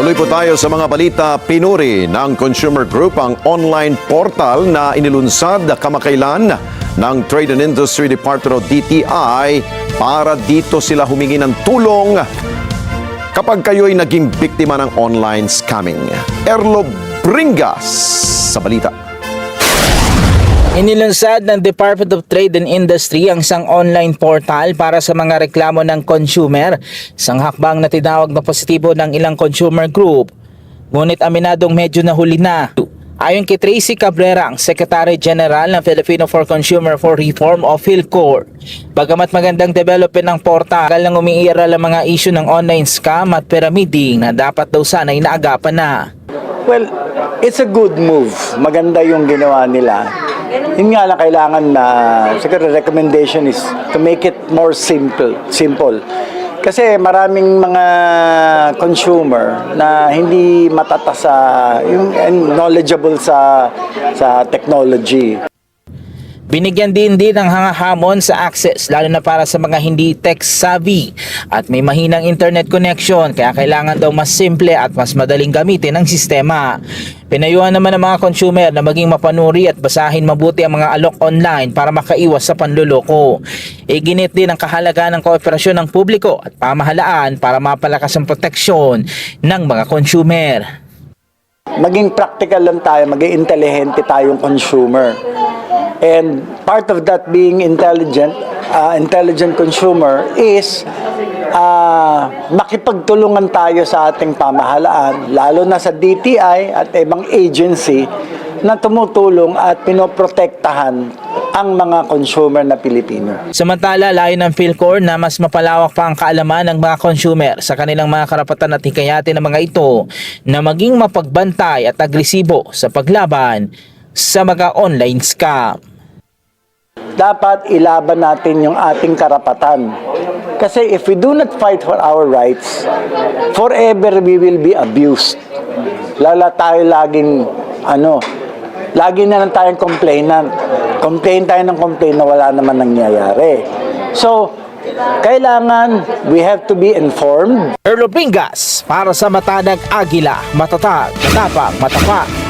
Tuloy po tayo sa mga balita. Pinuri ng Consumer Group ang online portal na inilunsad kamakailan ng Trade and Industry Department o DTI para dito sila humingi ng tulong kapag kayo'y naging biktima ng online scamming. Erlo Bringas sa balita. Inilunsad ng Department of Trade and Industry ang isang online portal para sa mga reklamo ng consumer, isang hakbang na tinawag na positibo ng ilang consumer group. Ngunit aminadong medyo nahuli na. Ayon kay Tracy Cabrera, ang Secretary General ng Filipino for Consumer for Reform o PhilCor, bagamat magandang development ng portal, lang umiiral ang mga issue ng online scam at pyramiding na dapat daw sana inaagapan na. Well, it's a good move. Maganda yung ginawa nila. Yun nga lang kailangan na, siguro recommendation is to make it more simple. Kasi maraming mga consumer na hindi matata sa, yung knowledgeable sa technology. Binigyan din ng hamon sa access lalo na para sa mga hindi tech savvy at may mahinang internet connection, kaya kailangan daw mas simple at mas madaling gamitin ang sistema. Pinayuhan naman ng mga consumer na maging mapanuri at basahin mabuti ang mga alok online para makaiwas sa panluloko. Iginit din ang kahalagaan ng kooperasyon ng publiko at pamahalaan para mapalakas ang proteksyon ng mga consumer. Maging practical lang tayo, maging intelihente tayong consumer. And part of that being intelligent consumer is makipagtulungan tayo sa ating pamahalaan, lalo na sa DTI at ibang agency na tumutulong at pinoprotektahan ang mga consumer na Pilipino. Samantala, layo ng PhilCor na mas mapalawak pa ang kaalaman ng mga consumer sa kanilang mga karapatan at hikayatin ng mga ito na maging mapagbantay at agresibo sa paglaban sa mga online scam. Dapat ilaban natin yung ating karapatan. Kasi if we do not fight for our rights, forever we will be abused. Lala tayo laging, lagi na lang tayong complainant. Complain tayo ng complain na wala naman nangyayari. So, kailangan we have to be informed. Erlo Bringas para sa Matanag Agila, matatag, matapang, matapat.